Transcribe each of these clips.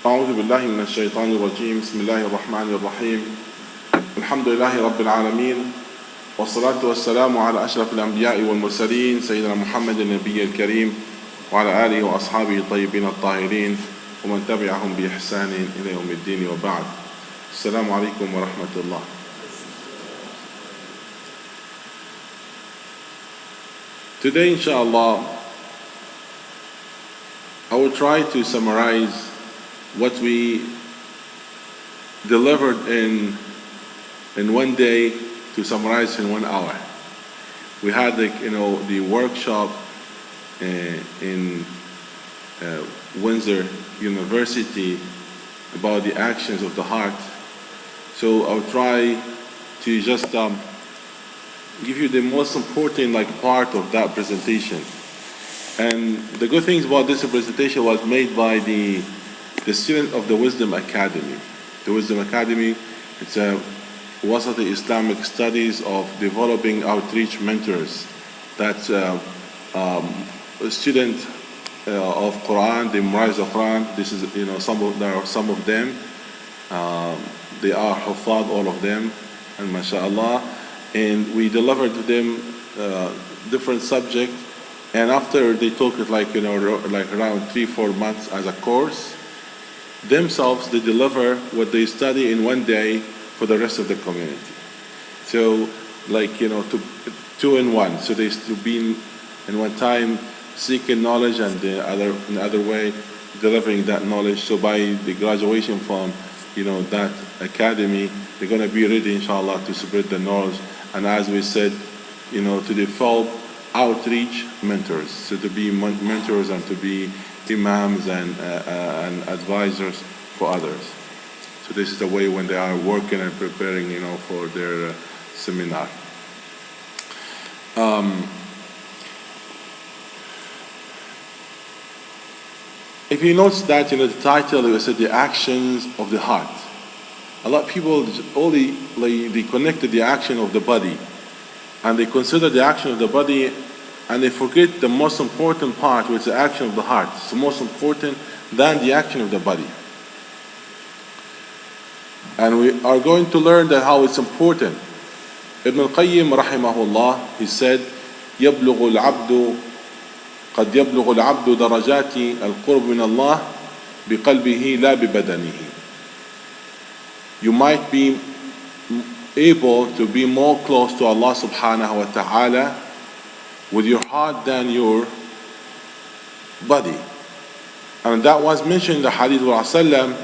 أعوذ بالله من الشيطان الرجيم بسم الله الرحمن الرحيم الحمد لله رب العالمين والصلاة والسلام على أشرف الأنبياء والمرسلين سيدنا محمد النبي الكريم وعلى آله وأصحابه الطيبين الطاهرين ومن تبعهم بإحسان إلى يوم الدين وبعد. السلام عليكم ورحمة الله. Today, inshallah, I will try to summarize what we delivered in one day to summarize in 1 hour. We had the workshop in Windsor University about the actions of the heart. So I'll try to just give you the most important part of that presentation. And the good things about this presentation was made by the student of the Wisdom Academy. The Wisdom Academy, it's a Wasat Islamic studies of developing outreach mentors. That's a student of Quran, they memorize the Quran. This is there are some of them. They are Hufad, all of them, and mashallah. And we delivered to them different subjects. And after they took it like around 3-4 months as a course, themselves they deliver what they study in 1 day for the rest of the community. So two in one. So they still been in one time seeking knowledge and the other way delivering that knowledge. So by the graduation from that academy, they're going to be ready inshallah to spread the knowledge. And as we said, to develop outreach mentors, so to be mentors and to be imams and advisors for others. So this is the way when they are working and preparing, for their seminar. If you notice that, the title, it said the actions of the heart. A lot of people only they connected the action of the body, and they consider the action of the body, and they forget the most important part, which is the action of the heart. It's the most important than the action of the body. And we are going to learn that how it's important. Ibn al-Qayyim rahimahullah, he said, يبلغ العبد قد يبلغ العبد درجات القرب من الله بقلبه لا ببدنه. You might be able to be more close to Allah subhanahu wa ta'ala with your heart than your body. And that was mentioned in the hadith of Rasulullah,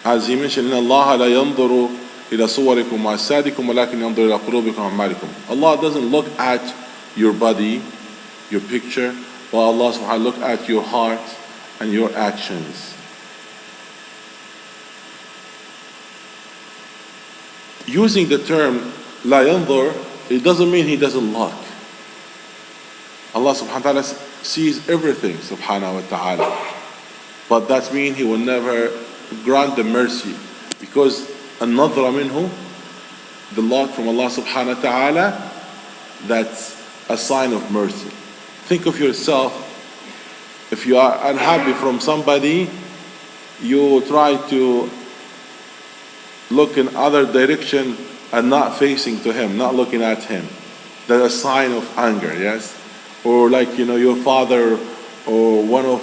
as he mentioned, إِنَّ اللَّهَ لَا يَنْظُرُ إِلَى صُوَرِكُمْ وَأَجْسَادِكُمْ وَلَكِنْ يَنْظُرُ إِلَى قُلُوبِكُمْ وَأَعْمَالِكُم. Allah doesn't look at your body, your picture, but Allah subhanahu wa ta'ala look at your heart and your actions. Using the term لا ينظر, it doesn't mean he doesn't look. Allah subhanahu wa ta'ala sees everything subhanahu wa ta'ala. But that means he will never grant the mercy. Because النظر منه, the look from Allah subhanahu wa ta'ala, that's a sign of mercy. Think of yourself, if you are unhappy from somebody, you try to look in other direction and not facing to him, not looking at him. That's a sign of anger, yes? Or your father or one of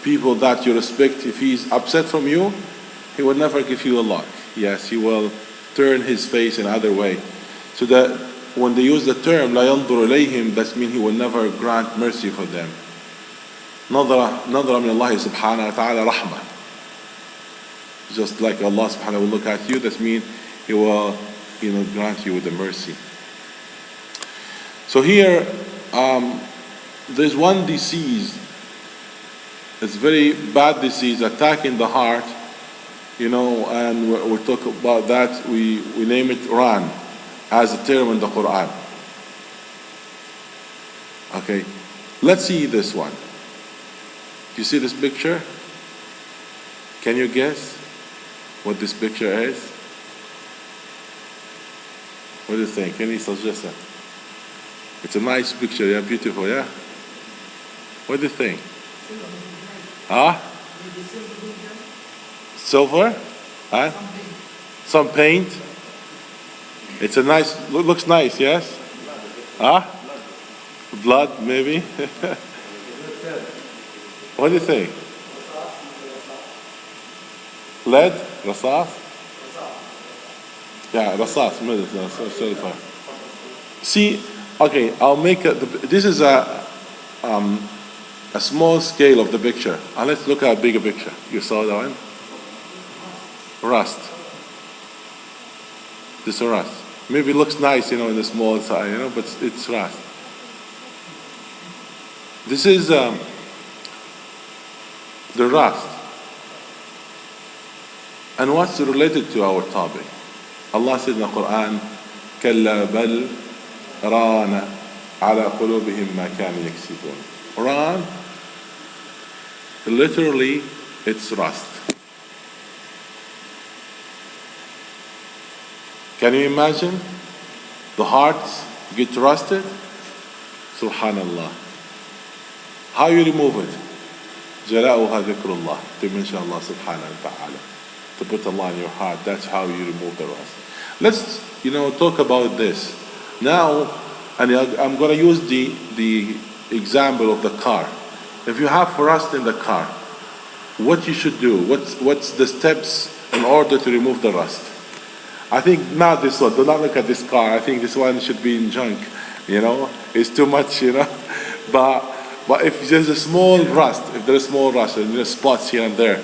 people that you respect, if he's upset from you, he will never give you a look. Yes, he will turn his face in other way. So that when they use the term لا ينظر إليهم, that means he will never grant mercy for them. نظرة من الله سبحانه وتعالى رحمة. Just like Allah subhanahu wa ta'ala will look at you, that means he will grant you with the mercy. So here there's one disease, it's very bad disease attacking the heart, and we'll talk about that. We name it Ran as a term in the Quran. Okay, let's see this one. Do you see this picture? Can you guess what this picture is? What do you think? Any suggestion? It's a nice picture, yeah, beautiful, yeah? What do you think? Huh? Silver? Huh? Some paint. It's a nice, looks nice, yes? Huh? Blood, maybe? What do you think? Lead? Rasas? Yeah, rasas, silver. See, okay, I'll make this is a small scale of the picture. And let's look at a bigger picture. You saw that one? Rust. This is rust. Maybe it looks nice, in the small side, but it's rust. This is the rust. And what's related to our topic? Allah said in the Quran, كَلَّا بَلْ رَانَ عَلَى قُلُوبِهِمْ مَا كَانُوا يَكْسِبُونَ. Ran, literally, it's rust. Can you imagine? The hearts get rusted? Subhanallah. How you remove it? جلاؤها ذكر الله. To mention Allah subhanahu wa ta'ala. To put Allah in your heart. That's how you remove the rust. Let's, talk about this. Now, and I'm going to use the example of the car. If you have rust in the car, what you should do? What's the steps in order to remove the rust? I think not this one. Do not look at this car. I think this one should be in junk. It's too much. But if there's a small rust, and there's spots here and there,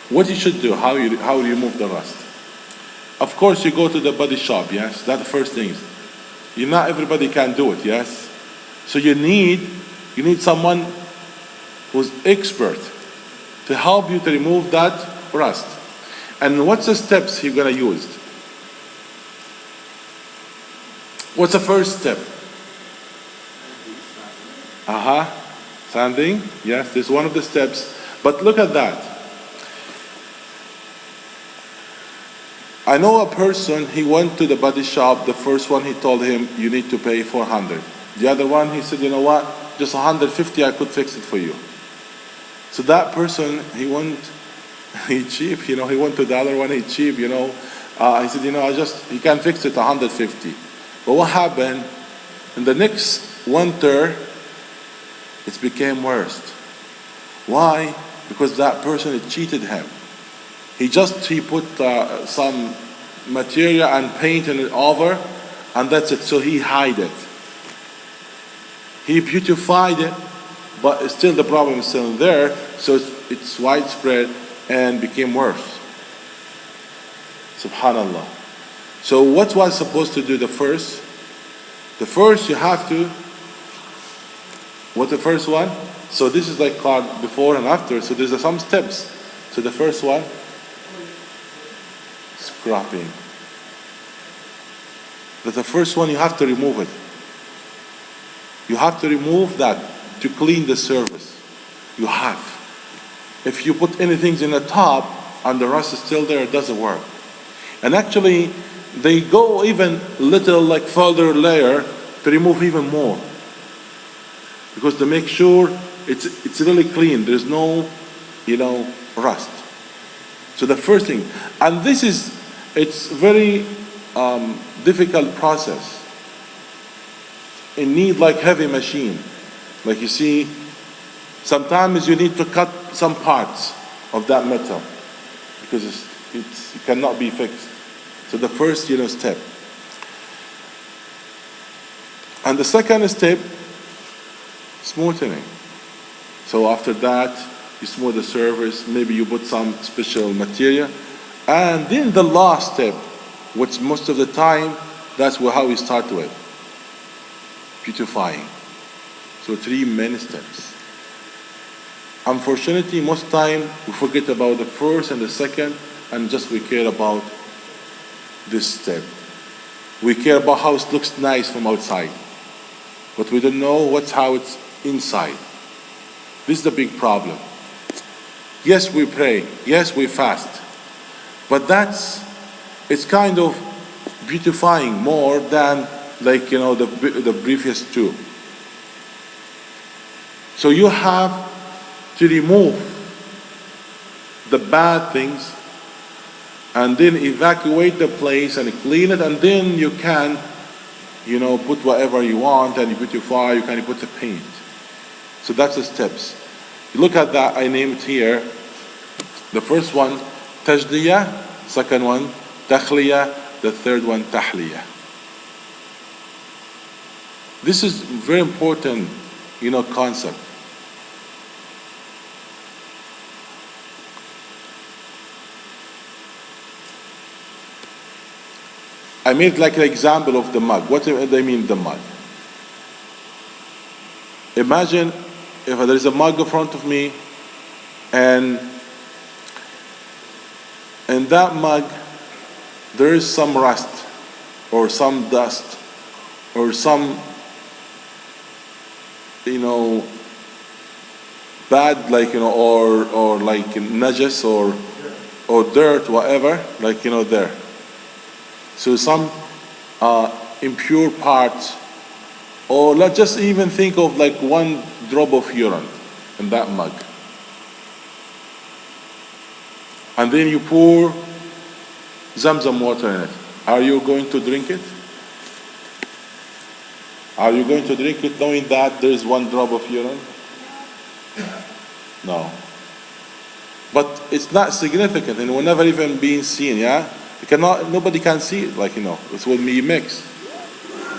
what you should do? How you remove the rust? Of course, you go to the body shop. Yes, that's the first thing. Not everybody can do it. Yes, so you need someone who's expert to help you to remove that rust. And what's the steps you're gonna use? What's the first step? Sanding. Yes, this is one of the steps. But look at that. I know a person, he went to the body shop. The first one, he told him, you need to pay 400. The other one, he said, you know what? Just 150, I could fix it for you. So that person, he cheap, he went to the other one, he cheap, he said, he can fix it 150. But what happened? In the next winter, it became worse. Why? Because that person had cheated him. He put some material and painted it over, and that's it. So he hid it. He beautified it, but still the problem is still there. So it's widespread and became worse. Subhanallah. So what was supposed to do the first? The first you have to. What's the first one? So this is like called before and after. So there's some steps. So the first one. Scrapping. That's the first one, you have to remove it. You have to remove that to clean the surface. You have. If you put anything in the top and the rust is still there, it doesn't work. And actually, they go even little like further layer to remove even more. Because to make sure it's really clean, there's no, rust. So the first thing, and it's very difficult process. It needs like heavy machine. Like you see, sometimes you need to cut some parts of that metal because it cannot be fixed. So the first, step. And the second step, smoothing. So after that, you smooth the surface, maybe you put some special material. And then the last step, which most of the time, that's how we start with. Beautifying. So 3 main steps. Unfortunately, most time we forget about the first and the second, and just we care about this step. We care about how it looks nice from outside, but we don't know how it's inside. This is the big problem. Yes, we pray. Yes, we fast. But it's kind of beautifying more than the previous 2. So you have to remove the bad things, and then evacuate the place and clean it, and then you can, put whatever you want, and you put your fire, you can put the paint. So that's the steps. Look at that, I named here. The first one, tajdiya. Second one, takhliya. The third one, tahliya. This is very important, concept. I made like an example of the mug. What do I mean the mug? Imagine if there is a mug in front of me, and in that mug there is some rust or some dust or some bad, or like najas or dirt, whatever, there. So some impure parts, or let's just even think of like one drop of urine in that mug. And then you pour Zamzam water in it. Are you going to drink it? Are you going to drink it knowing that there is one drop of urine? No. But it's not significant and will never even be seen, yeah? Nobody can see it, it will be mixed.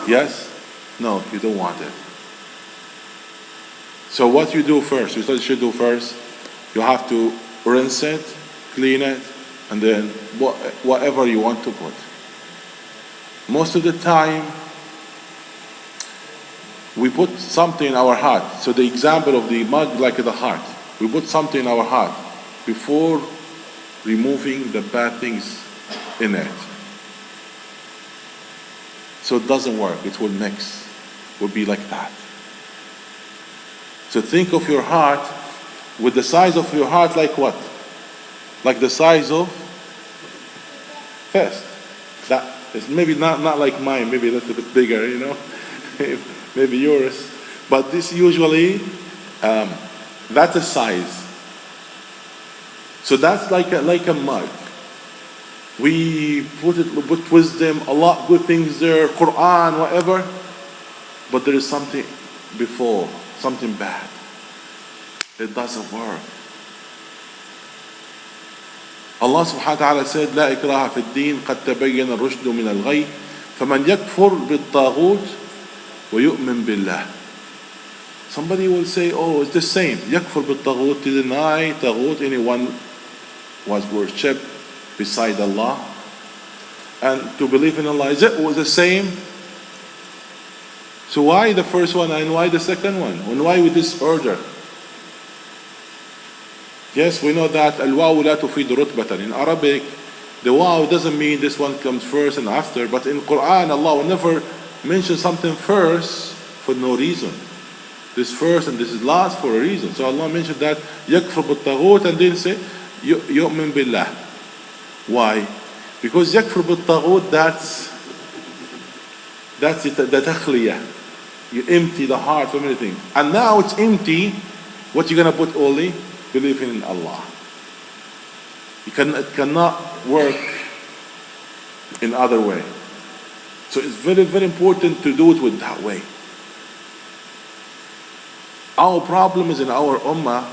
Yes? No, you don't want it. So what you do first, you should do first, you have to rinse it, clean it, and then whatever you want to put. Most of the time, we put something in our heart. So the example of the mug, like the heart. We put something in our heart before removing the bad things in it. So it doesn't work, it will mix. It will be like that. So think of your heart, with the size of your heart like what? Like the size of fist. That is maybe not like mine, maybe a little bit bigger, maybe yours. But this usually, that's a size. So that's like a mug. We put wisdom, a lot good things there, Quran, whatever. But there is something before, something bad. It doesn't work. Allah subhanahu wa ta'ala said, لا إكراه في الدين قد تبين الرشد من الغي فمن يكفر بالطاغوت ويؤمن بالله. Somebody will say, oh, it's the same. يكفر بالطاغوت, to deny طاغوت, anyone was worshipped beside Allah, and to believe in Allah. Is it the same? So why the first one and why the second one? And why with this order? Yes, we know that al-waw la tufid rutbatan. In Arabic, the waw doesn't mean this one comes first and after, but in Quran, Allah will never mention something first for no reason. This first and this is last for a reason. So Allah mentioned that yakfur bit-taghut and then say yu'min billah. Why? Because yakfur bit-taghut, that's it, the takhliyah. You empty the heart from anything. And now it's empty. What you gonna put only? Believing in Allah. It cannot work in other way. So it's very, very important to do it with that way. Our problem is in our ummah,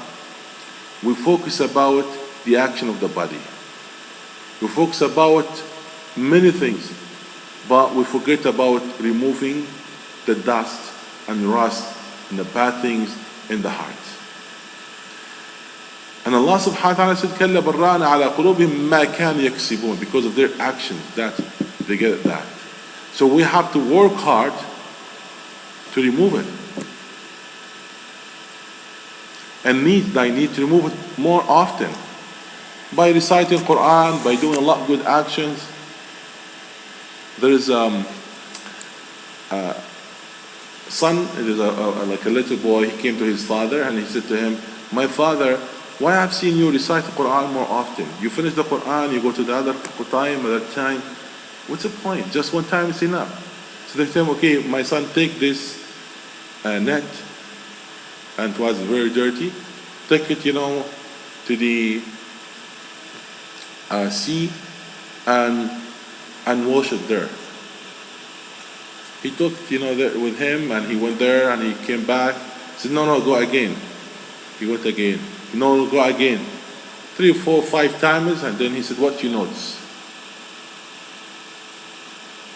we focus about the action of the body. We focus about many things, but we forget about removing the dust and rust and the bad things in the heart. And Allah subhanahu wa ta'ala said, كَلَّا بَرَّانَ عَلَى قُلُوبِهِمْ مَا كَانُوا يَكْسِبُونَ, because of their actions, that they get that. So we have to work hard to remove it. And I need to remove it more often. By reciting Quran, by doing a lot of good actions. There is a son, it is like a little boy, he came to his father and he said to him, my father, why I've seen you recite the Quran more often? You finish the Quran, you go to the other time. What's the point? Just one time is enough. So they tell him, okay, my son, take this net, and it was very dirty. Take it, to the sea and wash it there. He took, that with him, and he went there, and he came back. He said, no, go again. He went again. No, go again. 3, 4, 5 times, and then he said, what you notice?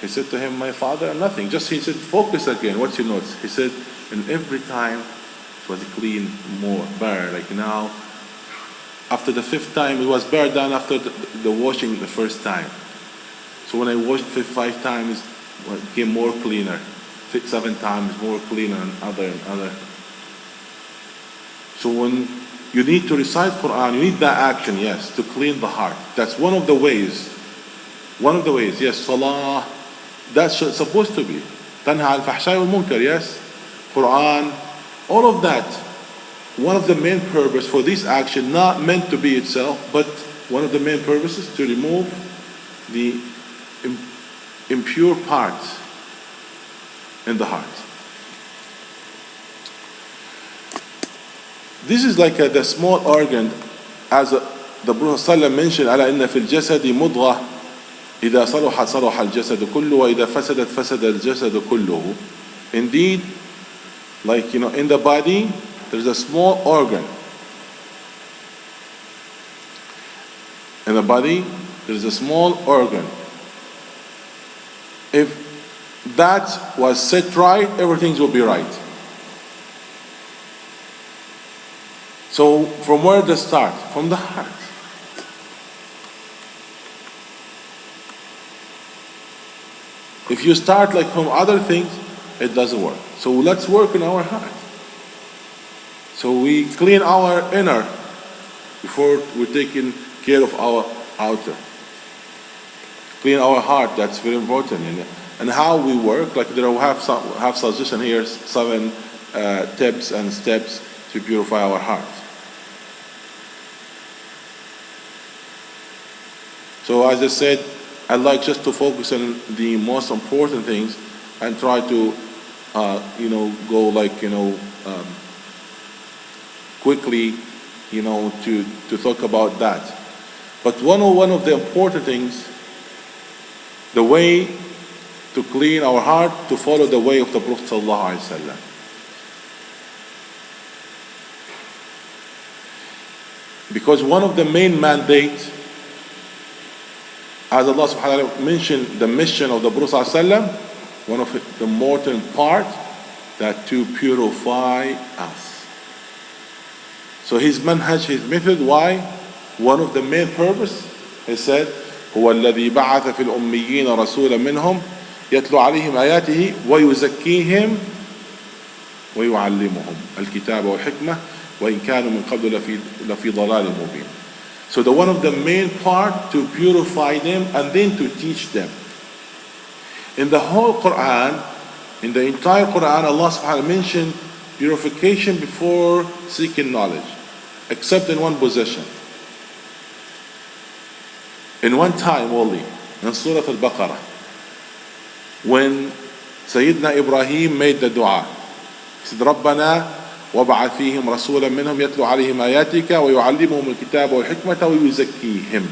He said to him, my father, nothing. Just, he said, focus again, what you notice? He said, and every time it was clean, more, better. Like now, after the 5th time, it was better than after the washing the first time. So when I washed 5 times, it became more cleaner. 7 times, more cleaner, and other. So when you need to recite Quran, you need that action, yes, to clean the heart. That's one of the ways. Yes, Salah, that's supposed to be. Tanha al-fahshay wal-munkar, yes. Quran, all of that. One of the main purpose for this action, not meant to be itself, but one of the main purposes to remove the impure parts in the heart. This is like the small organ, as the Prophet ﷺ mentioned, ألا إن في الجسد مضغة إذا صلحت صلح الجسد كله وإذا فسدت فسد الجسد كله. Indeed, like in the body, there's a small organ. In the body, there's a small organ. If that was set right, everything will be right. So from where does it start? From the heart. If you start like from other things, it doesn't work. So let's work in our heart. So we clean our inner before we're taking care of our outer. Clean our heart, that's very important. And how we work, like there we have suggestion here, 7 tips and steps to purify our heart. So as I said, I like just to focus on the most important things and try to, go like, quickly, to talk about that. But one of the important things, the way to clean our heart, to follow the way of the Prophet sallallahu alaihi wasallam. Because one of the main mandates, as Allah subhanahu wa ta'ala mentioned the mission of the Prophet sallallahu alaihi wasallam, one of the important part, that to purify us. So his manhaj, his method, why? One of the main purpose, he said, هو الذي بعث في الأميين رسولا منهم يتلو عليهم آياته ويزكيهم ويعلمهم الكتاب والحكمة وإن كانوا من قبل لفي ضلال مبين. So the one of the main part, to purify them and then to teach them. In the whole Quran, in the entire Quran, Allah subhanahu wa ta'ala mentioned purification before seeking knowledge, except in one position. In one time only, in Surah Al-Baqarah, when Sayyidina Ibrahim made the dua. He said, رَبَّنَا وَابْعَثْ فِيهِمْ رَسُولًا مِّنْهُمْ يَتْلُو عَلَيْهِمْ آيَاتِكَ وَيُعَلِّمُهُمُ الْكِتَابَ وَالْحِكْمَةَ وَيُزَكِّيهِمْ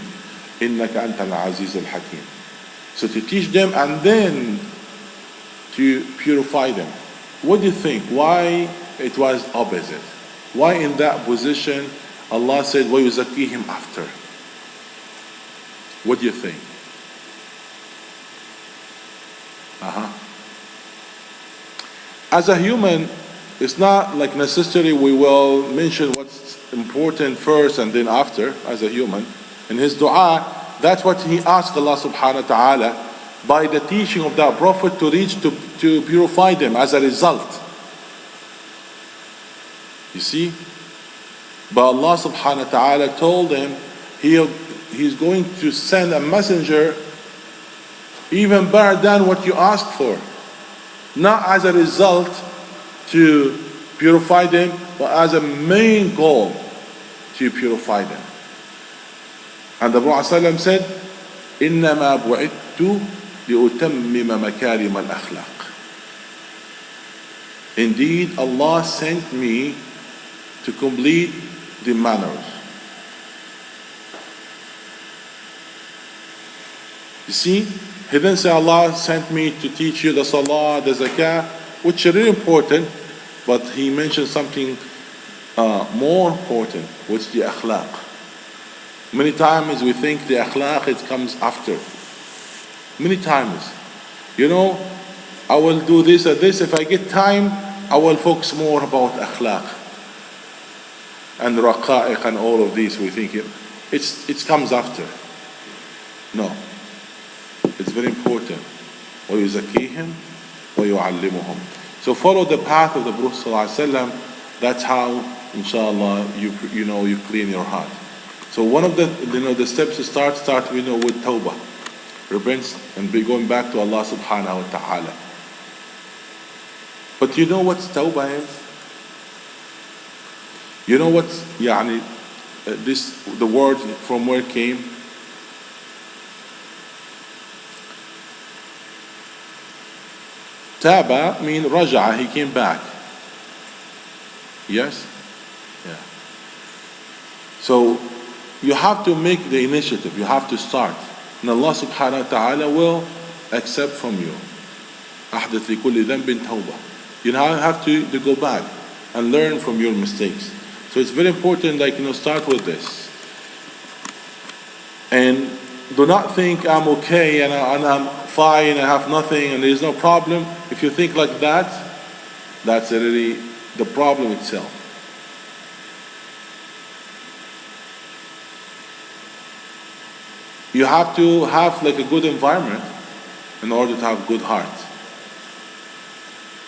إِنَّكَ أَنْتَ الْعَزِيزُ الْحَكِيمُ. So to teach them and then to purify them. What do you think? Why it was opposite? Why in that position Allah said وَيُزَكِّيهِمْ after? What do you think? As a human, it's not like necessarily we will mention what's important first and then after, as a human. In his dua, that's what he asked Allah subhanahu wa ta'ala by the teaching of that Prophet to reach to purify them as a result. You see? But Allah subhanahu wa ta'ala told him He's going to send a messenger even better than what you asked for. Not as a result to purify them, but as a main goal to purify them. And the Prophet ﷺ said, إِنَّمَا بُعِدْتُ لِأُتَمِّمَ مَكَارِمَ الْأَخْلَاقِ. Indeed, Allah sent me to complete the manners. You see, he didn't say Allah sent me to teach you the salah, the zakah, which are really important, but he mentioned something more important, which is the akhlaq. Many times we think the akhlaq it comes after. Many times. You know, I will do this or this. If I get time, I will focus more about akhlaq and raqa'iq and all of these. We think it comes after. No. It's very important. وَيُزَكِّيهِمْ وَيُعَلِّمُهُمْ. So follow the path of the Prophet ﷺ. That's how, inshallah, you clean your heart. So one of the steps to start with tawbah, repent and be going back to Allah subhanahu wa ta'ala. But you know what tawbah is? You know what the word from where it came? Taba means raja'a, he came back. Yes? Yeah. So you have to make the initiative, you have to start. And Allah subhanahu wa ta'ala will accept from you. أحدث لكل ذنب توبة. You now have to go back and learn from your mistakes. So it's very important, start with this. And do not think I'm okay and I'm fine, I have nothing and there's no problem. If you think like that, that's really the problem itself. You have to have a good environment in order to have good heart.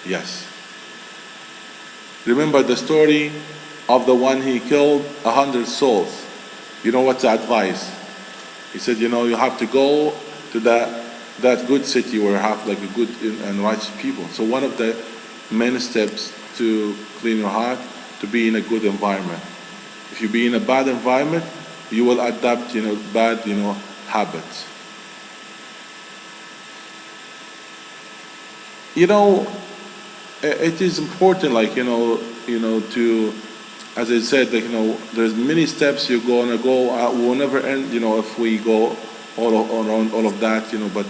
Yes. Remember the story of the one he killed 100 souls. You know what's the advice? He said, you have to go to that good city where you have a good and righteous people. So one of the main steps to clean your heart, to be in a good environment. If you be in a bad environment, you will adapt, bad, habits. It is important, to, as I said, there's many steps you're gonna go. We'll never end, if we go around all of that, but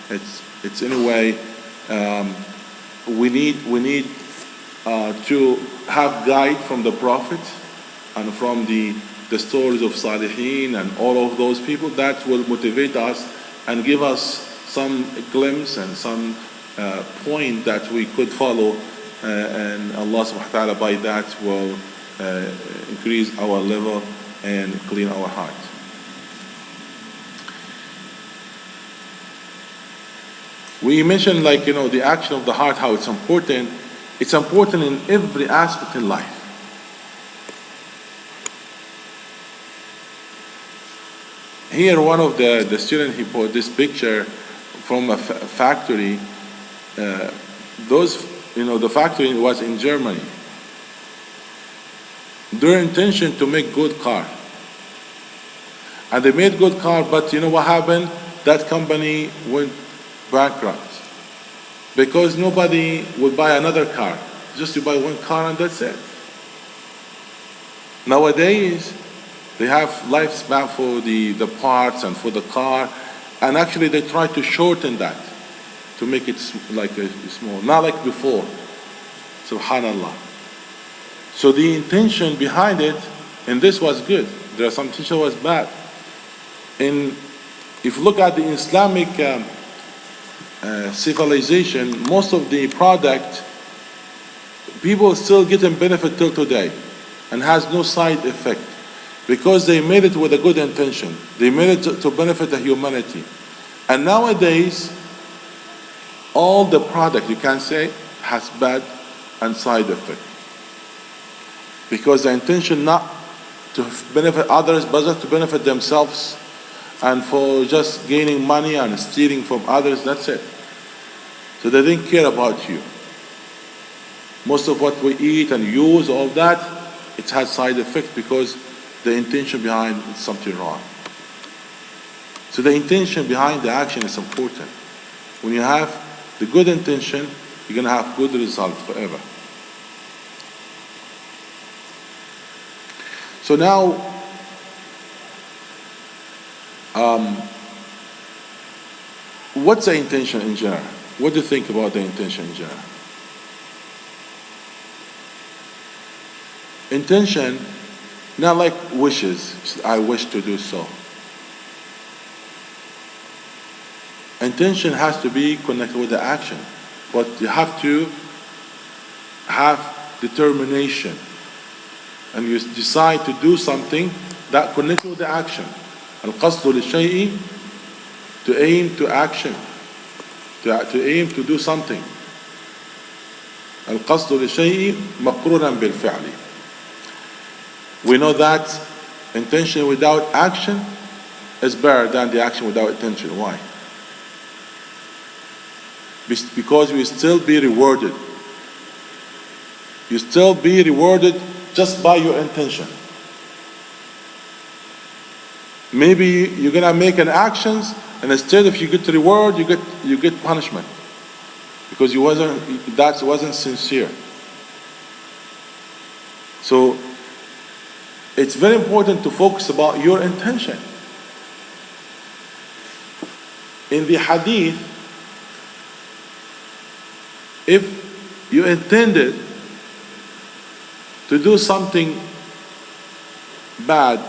it's anyway. We need to have guide from the Prophet and from the stories of Salihin and all of those people. That will motivate us and give us some glimpse and some point that we could follow, and Allah subhanahu wa ta'ala by that will increase our level and clean our heart. We mentioned the action of the heart, how it's important. It's important in every aspect in life. Here one of the students, he put this picture from a factory. The factory was in Germany. Their intention to make good car. And they made good car, but you know what happened? That company went bankrupt. Because nobody would buy another car. Just to buy one car and that's it. Nowadays, they have lifespan for the parts and for the car. And actually they try to shorten that. To make it small. Not like before. Subhanallah. So the intention behind it, and this was good. There are some intention was bad. And if you look at the Islamic civilization, most of the product, people still getting benefit till today, and has no side effect, because they made it with a good intention. They made it to benefit the humanity. And nowadays, all the product you can say has bad and side effect. Because the intention not to benefit others, but just to benefit themselves, and for just gaining money and stealing from others, that's it. So they didn't care about you. Most of what we eat and use, all that, it has side effect because the intention behind is something wrong. So the intention behind the action is important. When you have the good intention, you're going to have good results forever. So now, What's the intention in general? What do you think about the intention in general? Intention, not like wishes. I wish to do so. Intention has to be connected with the action, but you have to have determination, and you decide to do something that connects with the action. القصد للشيء, to aim to action, to aim to do something. القصد للشيء مقرونا بالفعل. We know that intention without action is better than the action without intention. Why? Because you still be rewarded. You still be rewarded just by your intention. Maybe you're gonna make an actions, and instead of you get reward, you get punishment because that wasn't sincere. So it's very important to focus about your intention. In the hadith, if you intended to do something bad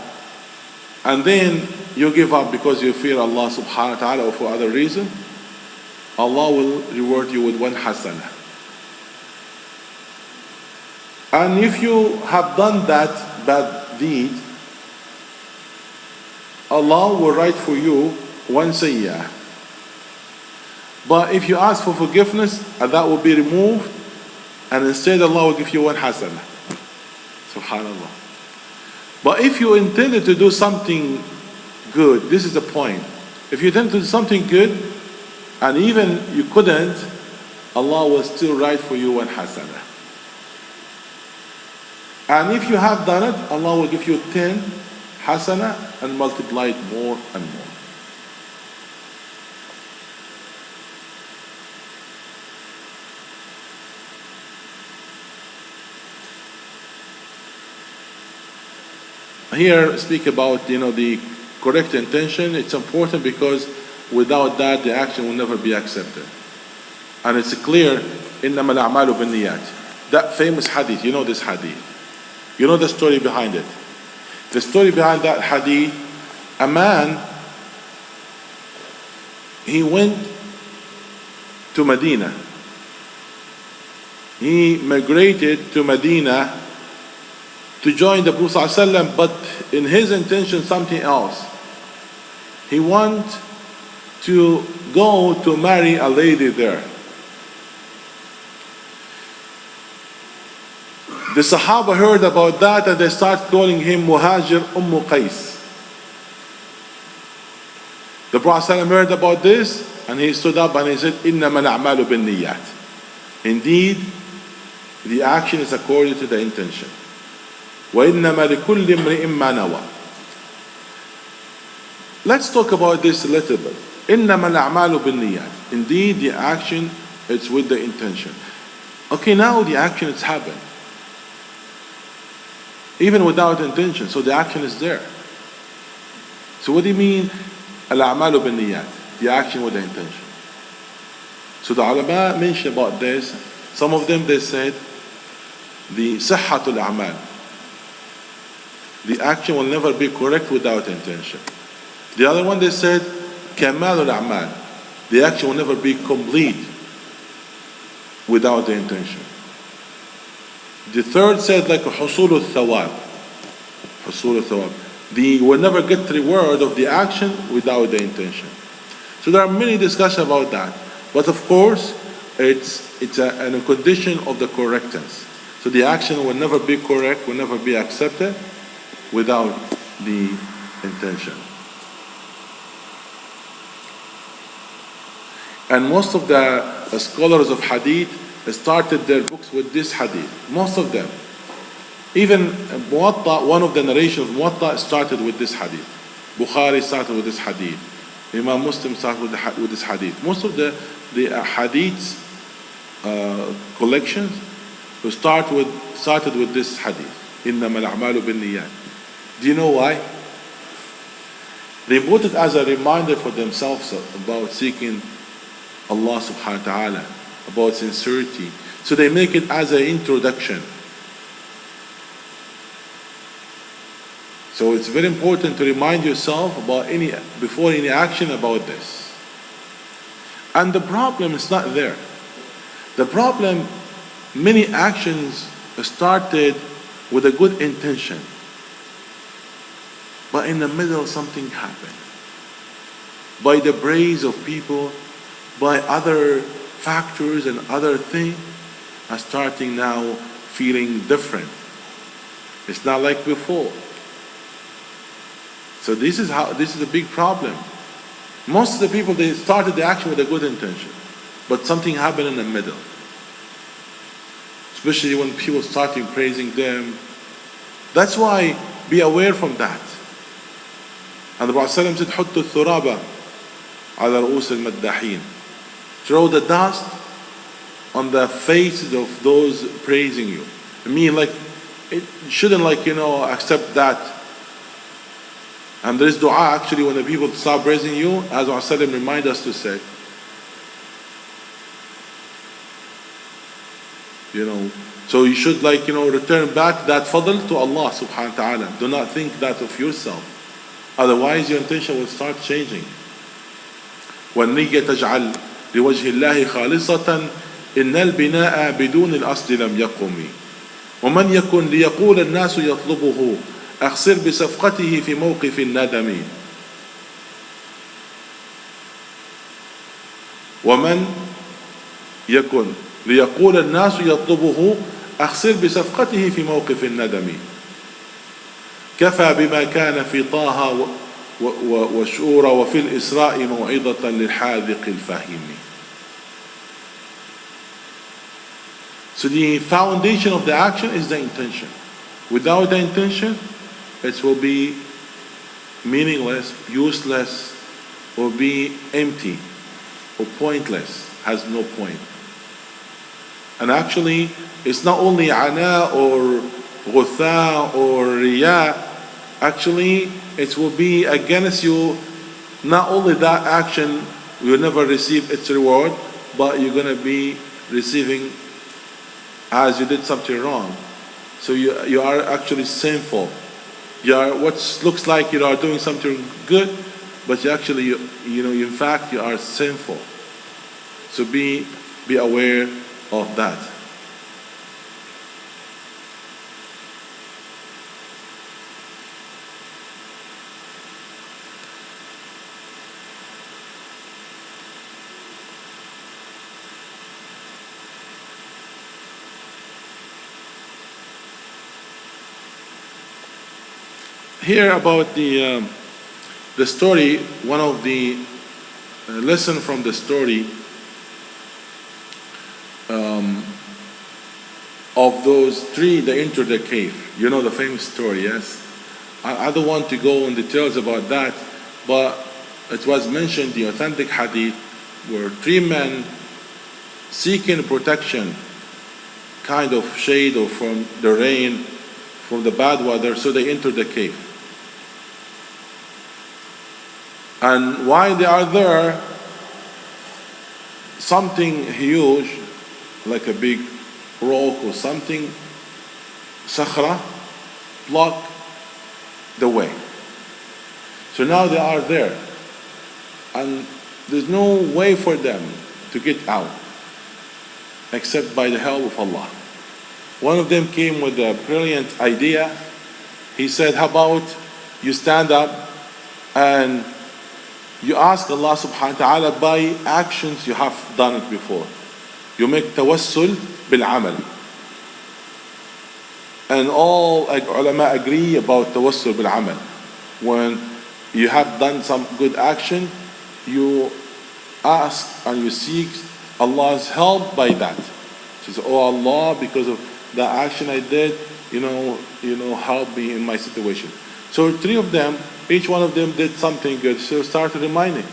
and then you give up because you fear Allah subhanahu wa ta'ala or for other reason, Allah will reward you with one hasanah. And if you have done that bad deed, Allah will write for you one sayyah. But if you ask for forgiveness, that will be removed, and instead Allah will give you one hasanah. Subhanallah. But if you intended to do something good, this is the point. If you intended to do something good, and even you couldn't, Allah will still write for you one hasanah. And if you have done it, Allah will give you 10 hasanah and multiply it more and more. Here speak about the correct intention. It's important because without that the action will never be accepted. And it's clear, إنما الأعمال بالنيات. That famous hadith, you know this hadith. You know the story behind it. The story behind that hadith, a man, he went to Medina. He migrated to Medina to join the Prophet ﷺ, but in his intention something else. He wanted to go to marry a lady there. The Sahaba heard about that and they start calling him Muhajir Qais. The Prophet ﷺ heard about this and he stood up and he said, إِنَّمَا الْأَعْمَالُ بِالنِّيَّاتِ. Indeed, the action is according to the intention. وَإِنَّمَا لِكُلِّ امْرِئٍ مَّا نَوَى. Let's talk about this a little bit. إِنَّمَا الْأَعْمَالُ بِالنِّيَّاتِ. Indeed, the action is with the intention. Okay, now the action has happened. Even without intention, so the action is there. So what do you mean, الْأَعْمَالُ بِالنِّيَّاتِ? The action with the intention. So the ulama mentioned about this. Some of them, they said, the صحة الأعمال. The action will never be correct without intention. The other one, they said, كمال الأعمال. The action will never be complete without the intention. The third said like حصول الثواب. حصول الثواب. You will never get the reward of the action without the intention. So there are many discussions about that. But of course, it's a condition of the correctness. So the action will never be correct, will never be accepted without the intention. And most of the scholars of hadith started their books with this hadith. Most of them. Even Muwatta, one of the narrations of Muwatta started with this hadith. Bukhari started with this hadith. Imam Muslim started with this hadith. Most of the hadiths collections started with this hadith. إِنَّمَا الْأَعْمَالُ بِالنِّيَّاتِ. Do you know why? They put it as a reminder for themselves about seeking Allah subhanahu wa ta'ala, about sincerity. So they make it as an introduction. So it's very important to remind yourself about before any action about this. And the problem is not there. The problem, many actions started with a good intention, but in the middle something happened. By the praise of people, by other factors and other things, are starting now feeling different. It's not like before. So this is a big problem. Most of the people, they started the action with a good intention, but something happened in the middle. Especially when people started praising them. That's why be aware from that. And the Prophet ﷺ said, حُطُّ الثُّرَابَ عَلَى رُؤُوسِ الْمَدَّحِينَ. Throw the dust on the faces of those praising you. I mean, like, it shouldn't, like, accept that. And there is dua actually when the people start praising you, as Prophet ﷺ reminds us to say. So you should, like, return back that fadl to Allah subhanahu wa ta'ala. Do not think that of yourself. Otherwise your intention will start changing. وَالنِّيَّةَ تَجْعَلْ لِوَجْهِ اللَّهِ خَالِصَةً إِنَّ الْبِنَاءَ بِدُونِ الْأَصْلِ لَمْ يَقُمِ وَمَنْ يَكُنْ لِيَقُولَ النَّاسُ يَطْلُبُهُ أَخْسِرْ بِصَفْقَتِهِ فِي مَوْقِفِ النَّدَمِ وَمَنْ يَكُنْ لِيَقُولَ النَّاسُ يَطْلُبُهُ أخسر بصفقته في موقف الندم كفى بما كان في طه والشورى وفي الإسراء موعظة للحاذق الفهيم. So the foundation of the action is the intention. Without the intention, it will be meaningless, useless, or be empty, or pointless, has no point. And actually, it's not only ana or ghutha or riya. Actually, it will be against you. Not only that action, you'll never receive its reward, but you're going to be receiving as you did something wrong. So you are actually sinful. You are what looks like you are doing something good, but you actually, in fact, you are sinful. So be aware of that. Here about the story, one of the lesson from the story of those three that entered the cave. You know the famous story, yes? I don't want to go in details about that, but it was mentioned, the authentic hadith, where three men seeking protection, kind of shade or from the rain, from the bad weather, so they entered the cave. And while they are there, something huge, like a big rock or something, sakhra, block the way. So now they are there, and there's no way for them to get out except by the help of Allah. One of them came with a brilliant idea. He said, how about you stand up and you ask Allah subhanahu wa ta'ala by actions you have done it before. You make tawassul bil amal. And all ulama agree about tawassul bil amal. When you have done some good action, you ask and you seek Allah's help by that. She says, oh Allah, because of the action I did, help me in my situation. So three of them, each one of them did something good. So started reminding.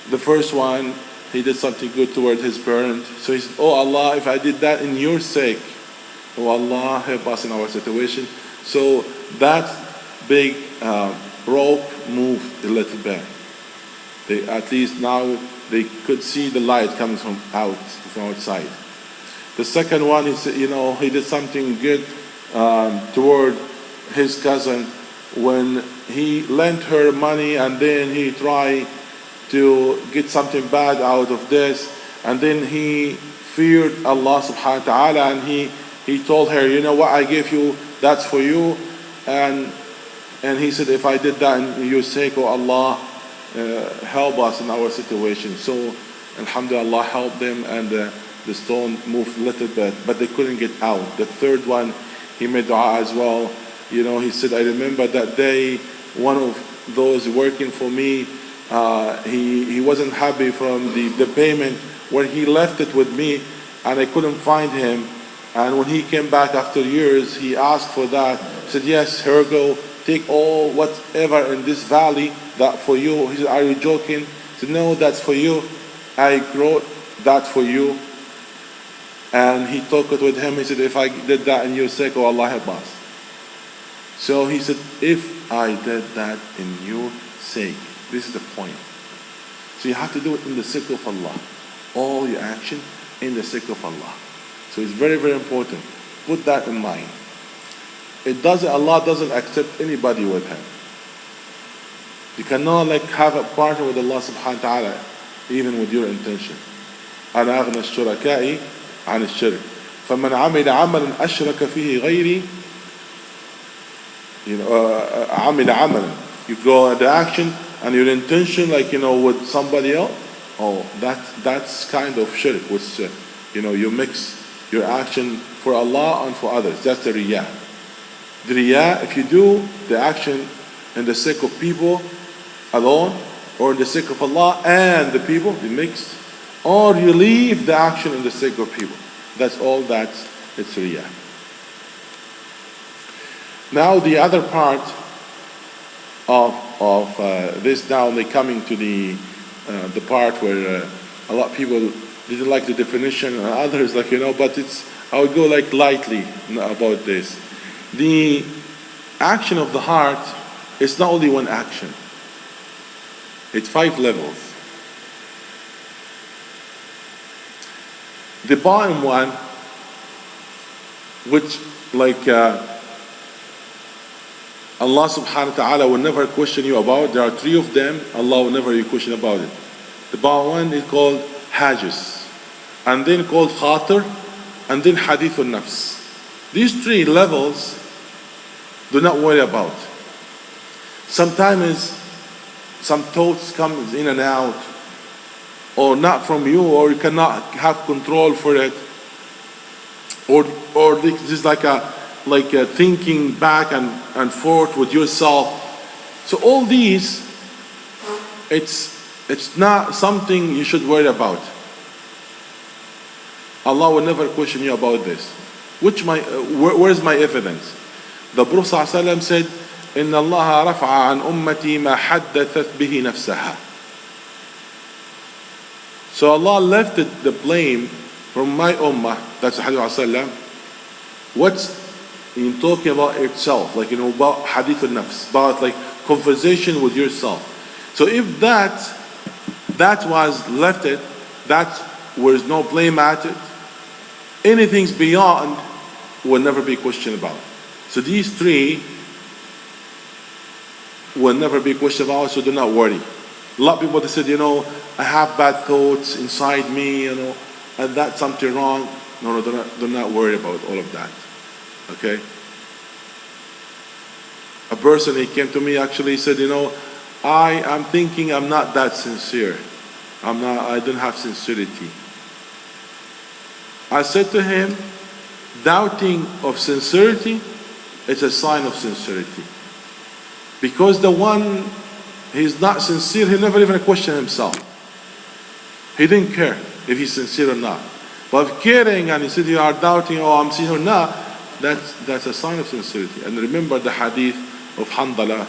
The first one, he did something good toward his parent. So he said, oh Allah, if I did that in your sake, oh Allah, help us in our situation. So that big rope moved a little bit. They at least now they could see the light coming from outside. The second one, he said, he did something good toward his cousin when he lent her money and then he tried to get something bad out of this, and then he feared Allah subhanahu wa ta'ala, and he told her, you know what, I gave you, that's for you. And he said, if I did that in your sake, oh Allah, help us in our situation. So alhamdulillah, Allah helped them, and the stone moved a little bit, but they couldn't get out. The third one, he made dua as well. He said, I remember that day, one of those working for me, he wasn't happy from the payment when he left it with me, and I couldn't find him. And when he came back after years, he asked for that. He said, yes, here we go. Take all whatever in this valley that for you. He said, are you joking? He said, no, that's for you. I wrote that for you. And he talked with him. He said, if I did that in your sake, oh Allah help us. So he said, if I did that in your sake, this is the point. So you have to do it in the sake of Allah. All your action in the sake of Allah. So it's very, very important. Put that in mind. Allah doesn't accept anybody with him. You cannot have a partner with Allah subhanahu wa ta'ala, even with your intention. أنا أغنى الشركاء عن الشرك فمن عمل عملا أشرك فيه غيري عمل عملا. You go at the action and your intention with somebody else, that's kind of shirk, which you mix your action for Allah and for others. That's the riyah. The riyah, if you do the action in the sake of people alone, or in the sake of Allah and the people, you mix, or you leave the action in the sake of people. That's all it's riyah. Now the other part of this, now they're coming to the part where a lot of people didn't like the definition, and others but I would go lightly about this. The action of the heart is not only one action. It's 5 levels. The bottom one, which Allah subhanahu wa ta'ala will never question you about. There are 3 of them, Allah will never question about it. The bottom one is called hajis, and then called khatir, and then hadithun nafs. These 3 levels, do not worry about. Sometimes some thoughts come in and out, or not from you, or you cannot have control for it, or this is like a thinking back and forth with yourself. So all these, it's not something you should worry about. Allah will never question you about this. Where's my evidence? The Prophet ﷺ said, إن الله رفع عن أمتي ما حدثت به نفسها. So Allah lifted the blame from my ummah, that's the Hadith ﷺ. What's in talking about itself, about hadith al-nafs, about conversation with yourself. So if that was lifted, that was no blame at it, anything's beyond will never be questioned about. So these 3 will never be questioned about, so do not worry. A lot of people, they said, I have bad thoughts inside me, and that's something wrong. No, do not worry about all of that. Okay? A person, he came to me, actually said, I am thinking I'm not that sincere. I don't have sincerity. I said to him, doubting of sincerity is a sign of sincerity. Because the one, he's not sincere, he never even questioned himself. He didn't care if he's sincere or not. But if caring and he said you are doubting, I'm sincere or not, that's a sign of sincerity. And remember the hadith of Handala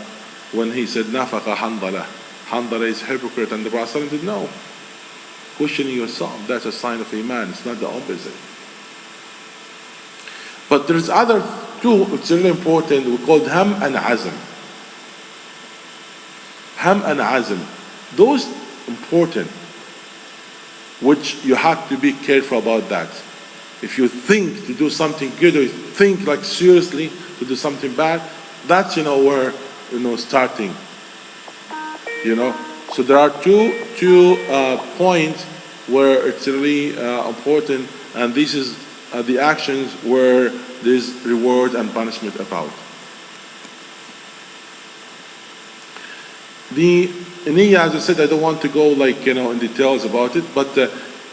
when he said nafaqa Handala. Handala is hypocrite, and the Prophet said no. Questioning yourself, that's a sign of Iman, it's not the opposite. But there's other 2, it's really important, we called ham and azm. ham and azm. Those important, which you have to be careful about that. If you think to do something good or you think like seriously to do something bad, that's where starting. So there are two points where it's really important, and this is the actions where there's reward and punishment about. The niyyah, as I said, I don't want to go in details about it, but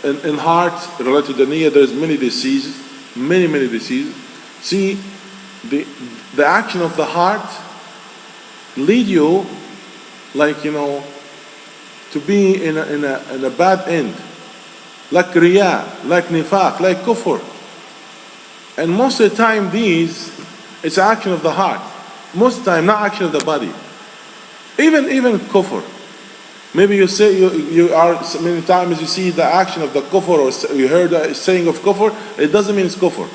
in heart, related to the niyyah, there's many diseases, many diseases. See, the action of the heart lead you, to be in a bad end, like riyah, like nifaq, like kufr. And most of the time, it's action of the heart. Most of the time, not action of the body. Even kufr. Maybe you say you are many times you see the action of the kufr, or you heard a saying of kufr. It doesn't mean it's kufr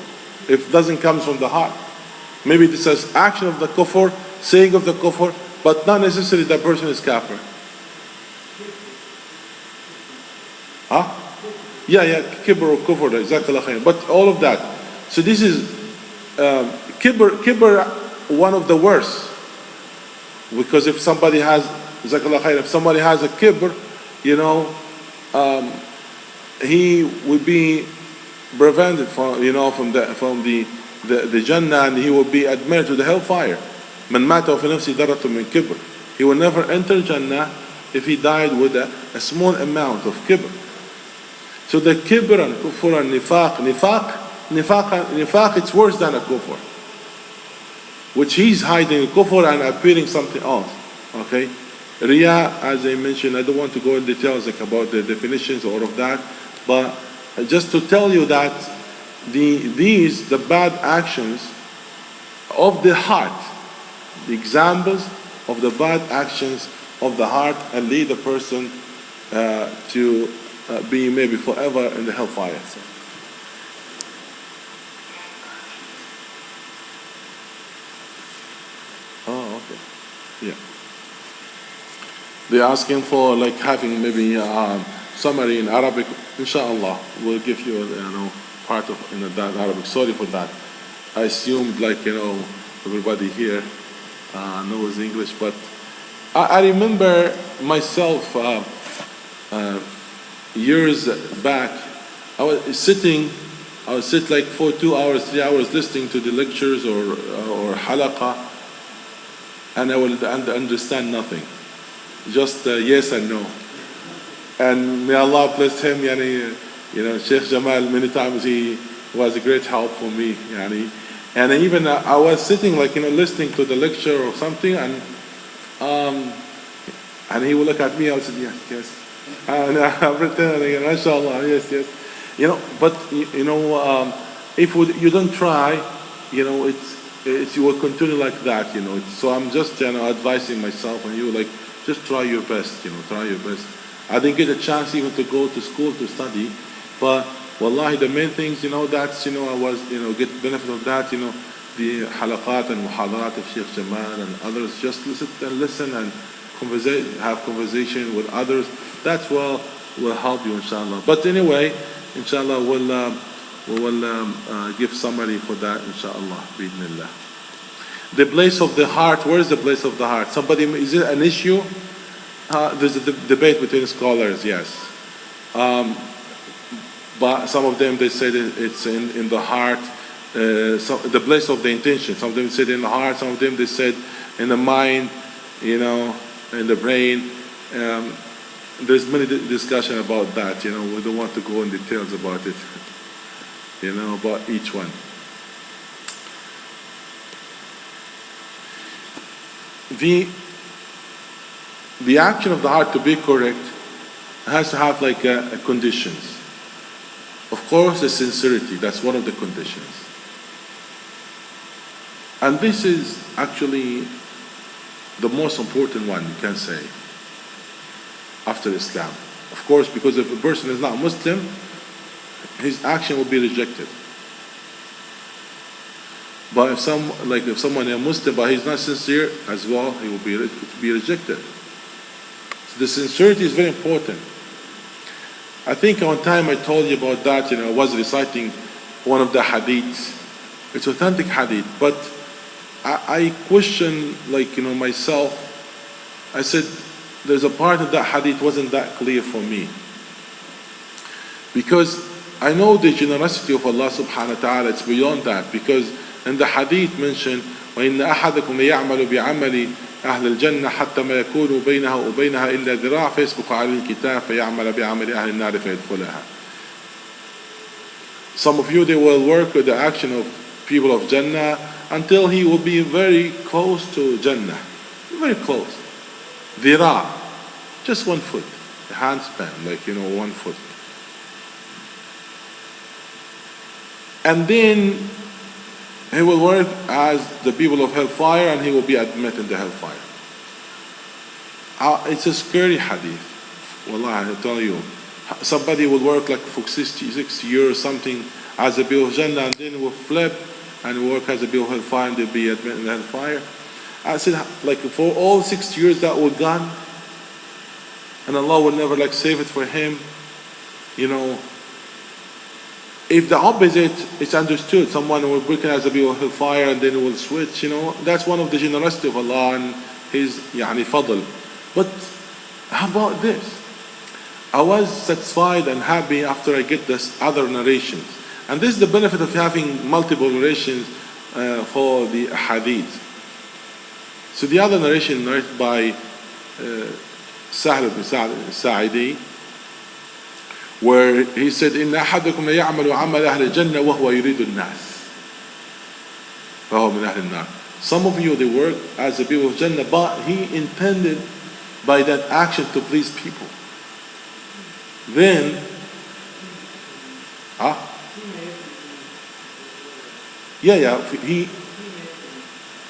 if it doesn't come from the heart. Maybe this is action of the kufr, saying of the kufr, but not necessarily the person is kafir. Huh? Yeah, kibr or kufr, jazakallah khair. But all of that. So this is kibr, one of the worst. Because if somebody has, jazakallah khair, if somebody has a kibr, he would be prevented from the Jannah, and he will be admitted to the hellfire. Man mata fi nafsi daratun min kibr. He will never enter Jannah if he died with a small amount of kibr. So the kibr and kufr and nifaq, it's worse than a kufr, which he's hiding kufr and appearing something else. Okay? Riyah, as I mentioned, I don't want to go in details about the definitions or all of that, but just to tell you that the bad actions of the heart, the examples of the bad actions of the heart, and lead a person to be maybe forever in the hellfire. Oh, okay. Yeah. They're asking for having maybe summary in Arabic. Inshallah, we'll give you part of that Arabic. Sorry for that. I assumed everybody here knows English, but I remember myself years back. I would sit for 2 hours, 3 hours listening to the lectures or halaqah, and I would understand nothing. Just yes and no. And may Allah bless him, Sheikh Jamal, many times he was a great help for me, And even I was sitting listening to the lecture or something, and he would look at me, I would say, yes. And I pretend again, mashallah, yes. But if you don't try, it's you will continue like that, So I'm just advising myself and you just try your best, try your best. I didn't get a chance even to go to school to study, but wallahi the main things, that's I was get benefit of that, the halaqat and muhadarat of Sheikh Jamal and others, just listen and have conversation with others. That will help you, inshallah. But anyway, inshallah, we will give summary for that, inshallah, bi'idhnillah. The place of the heart, where is the place of the heart? Is it an issue? There's a debate between scholars, yes. But some of them, they say that it's in the heart, the place of the intention. Some of them said in the heart, some of them they said in the mind, in the brain. There's many discussion about that, we don't want to go in details about it, about each one. The action of the heart to be correct has to have conditions. Of course, the sincerity, that's one of the conditions. And this is actually the most important one you can say after Islam. Of course, because if a person is not Muslim, his action will be rejected. But if someone is Muslim but he's not sincere as well, he will be rejected. The sincerity is very important. I think one time I told you about that, I was reciting one of the hadiths. It's authentic hadith, but I question, myself. I said, there's a part of that hadith wasn't that clear for me. Because I know the generosity of Allah subhanahu wa ta'ala, it's beyond that. Because in the hadith mentioned, وَإِنَّ أَحَدَكُمْ لَيَعْمَلُ بِعَمَلِ أهل الجنة حتى ما يكون بينه وبينها إلا ذراع فيسبق عليه الكتاب فيعمل بعمل أهل النار فيدخلها. Some of you, they will work with the action of people of Jannah until he will be very close to Jannah. Very close. Dhira, just 1 foot. A handspan, 1 foot. And then he will work as the people of hellfire and he will be admitted in the hellfire. It's a scary hadith. Wallah, I tell you. Somebody will work for 60 years or something as a people of Jannah and then will flip and work as a people of hellfire and they'll be admitted in the hellfire. I said, for all 60 years that were gone and Allah will never save it for him, If the opposite is understood, someone will work as a people of hellfire and then will switch, that's one of the generosity of Allah and His fadl. But how about this? I was satisfied and happy after I get this other narrations. And this is the benefit of having multiple narrations for the hadith. So the other narration narrated by Sahl ibn Sa'idi, where he said, إِنَّ أَحَدَكُمْ لَيَعْمَلُ عَمَلَ أَهْلِ الْجَنَّةِ وَهُوَ يُرِيدُ النَّاسِ فَهُوَ مِنْ أَهْلِ النَّارِ. Some of you, they work as the people of Jannah, but he intended by that action to please people. Then, he,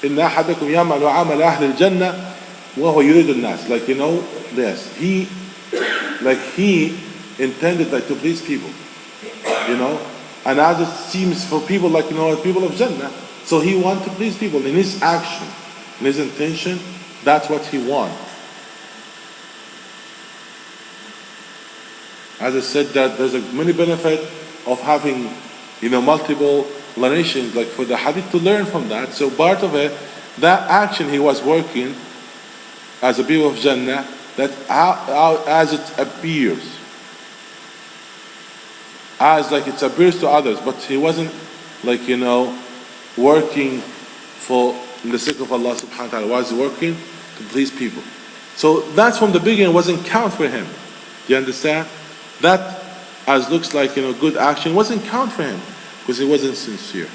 إِنَّ أَحَدَكُمْ يَعْمَلُ عَمَلَ أَهْلِ الْجَنَّةِ وَهُوَ يُرِيدُ النَّاسِ. Yes, he intended to please people, and as it seems for people people of Jannah, so he wanted to please people in his action, in his intention. That's what he wants. As I said, that there's many benefit of having multiple narrations for the hadith to learn from that. So part of it, that action he was working as a people of Jannah, that as it appears, as it appears to others, but he wasn't working for the sake of Allah subhanahu wa ta'ala, was working to please people. So that's from the beginning wasn't count for him. Do you understand? That as looks like good action wasn't count for him because he wasn't sincere.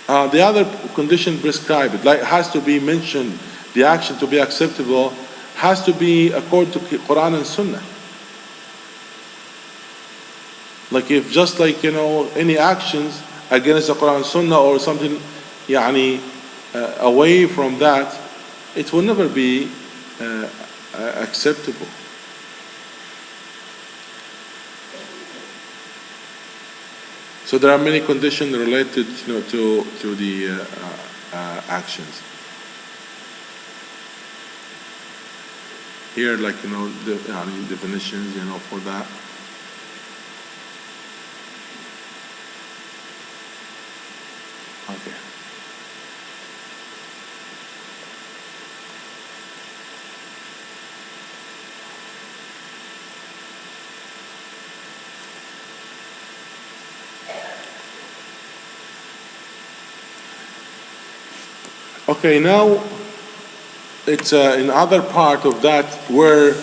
The other condition prescribed, has to be mentioned, the action to be acceptable has to be according to Quran and Sunnah. If just any actions against the Quran and Sunnah or something away from that, it will never be acceptable. So there are many conditions related to the actions. Here the definitions for that. Okay. Okay, now it's another part of that where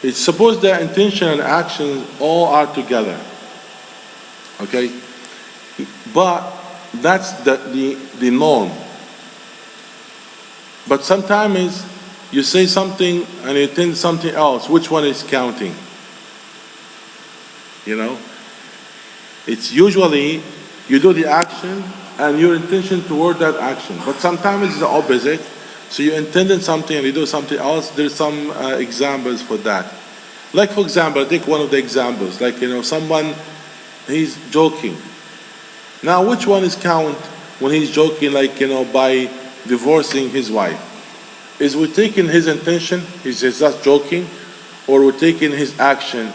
it's supposed the intention and actions all are together. Okay? But that's the norm. But sometimes you say something and you intend something else. Which one is counting? It's usually you do the action and your intention toward that action. But sometimes it's the opposite. So you intended something and you do something else. There's some examples for that. For example, I take one of the examples. Someone, he's joking. Now, which one is count when he's joking, by divorcing his wife? Is we're taking his intention, he's just joking, or we're taking his action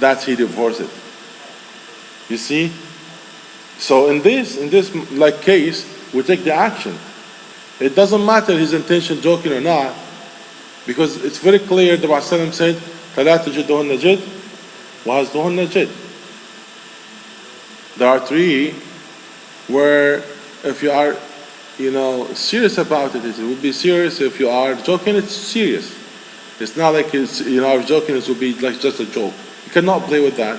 that he divorced it. You see? So in this like case, we take the action. It doesn't matter his intention joking or not, because it's very clear the Prophet said, فَلَا تُجِدُهُنَّ جِدْ وَهَزْدُهُنَّ جِدْ. There are three where if you are, serious about it, it would be serious. If you are joking, it's serious. It's not like it's, joking, it would be like just a joke. You cannot play with that.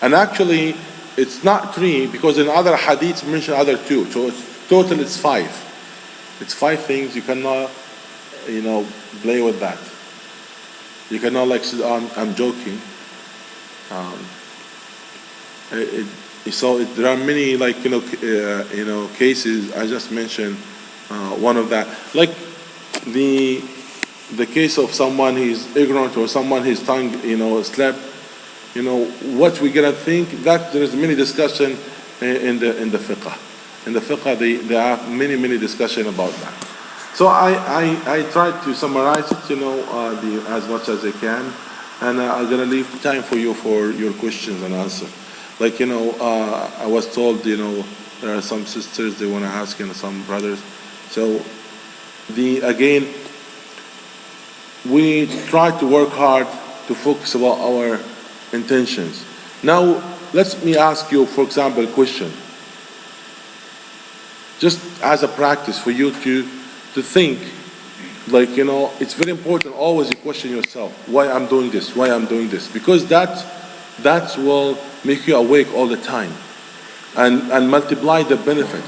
And actually, it's not three, because in other hadiths mention other two. So total it's five. It's five things. You cannot, play with that. You cannot like say, oh, I'm joking. There are many like cases. I just mentioned one of that, like the case of someone who's ignorant or someone his tongue slept. What we gonna think, that there is many discussion in the fiqh. In the fiqh they have many discussion about that. So I tried to summarize it as much as I can, and I'm gonna leave time for you for your questions and answer. Like I was told there are some sisters they want to ask some brothers. So again we try to work hard to focus about our intentions. Now let me ask you, for example, a question, just as a practice for you to think. Like it's very important always you question yourself, why I'm doing this, because that will make you awake all the time and multiply the benefit.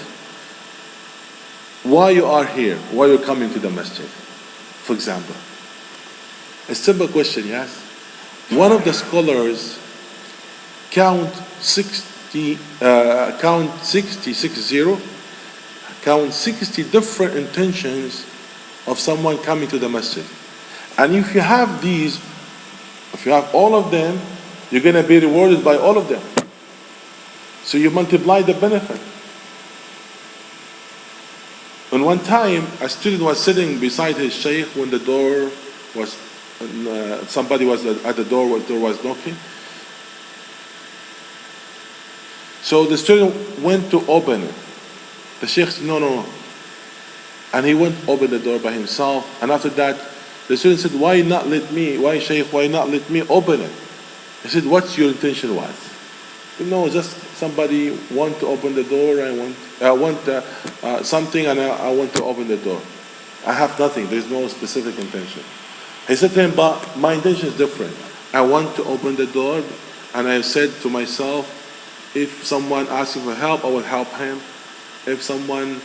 Why you are here, why you're coming to the masjid, for example. A simple question, yes. One of the scholars count 60 different intentions of someone coming to the masjid. And if you have these, if you have all of them, you're going to be rewarded by all of them. So you multiply the benefit. And one time, a student was sitting beside his sheikh when the door was, somebody was at the door was knocking. So the student went to open it. The sheikh said, no. And he went to open the door by himself. And after that, the student said, why not let me open it? He said, what's your intention was? Just somebody want to open the door. I want something, and I want to open the door. I have nothing. There's no specific intention. He said to him, but my intention is different. I want to open the door, and I said to myself, if someone asks for help, I will help him. If someone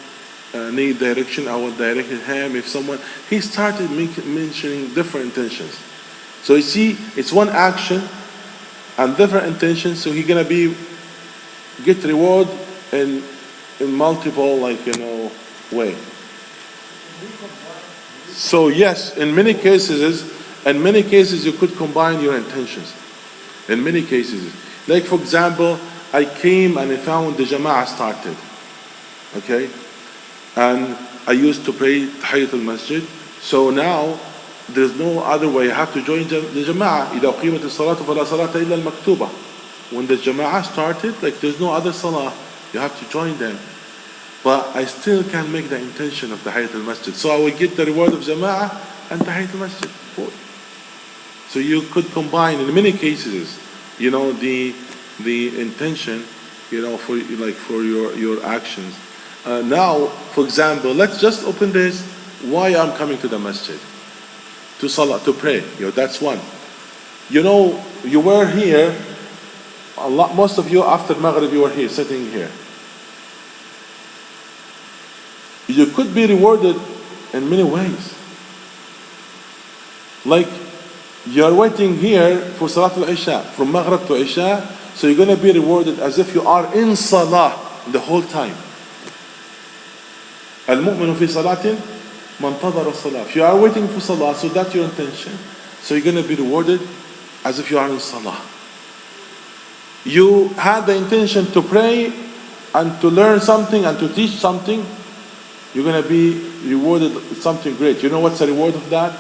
need direction, I will direct him. He started mentioning different intentions. So you see, it's one action and different intentions. So he's gonna get reward in multiple way. So yes, in many cases you could combine your intentions. In many cases, like for example, I came and I found the Jama'ah started. Okay, and I used to pray Tahiyyat al-Masjid. So now there's no other way. I have to join the Jama'ah. إِذَا قِيمَتِ الصَّلَاةُ فَلَا صَلَاةَ إِلَّا الْمَكْتُوبَةِ. When the Jama'ah started, there's no other salah. You have to join them. But I still can make the intention of Tahiyyat al-Masjid. So I will get the reward of Jama'ah and Tahiyyat al-Masjid. So you could combine in many cases, the intention, for your actions. Now, for example, let's just open this. Why I'm coming to the masjid? To salah, to pray. That's one. You were here. Most of you after Maghrib, you were here, sitting here. You could be rewarded in many ways. Like you're waiting here for Salat al-Isha, from Maghrib to Isha, so you're going to be rewarded as if you are in Salah the whole time. Al-mu'minu fi salatin man tadara salah. If you are waiting for Salah, so that's your intention. So you're going to be rewarded as if you are in Salah. You had the intention to pray and to learn something and to teach something. you're going to be rewarded with something great. You know what's the reward of that?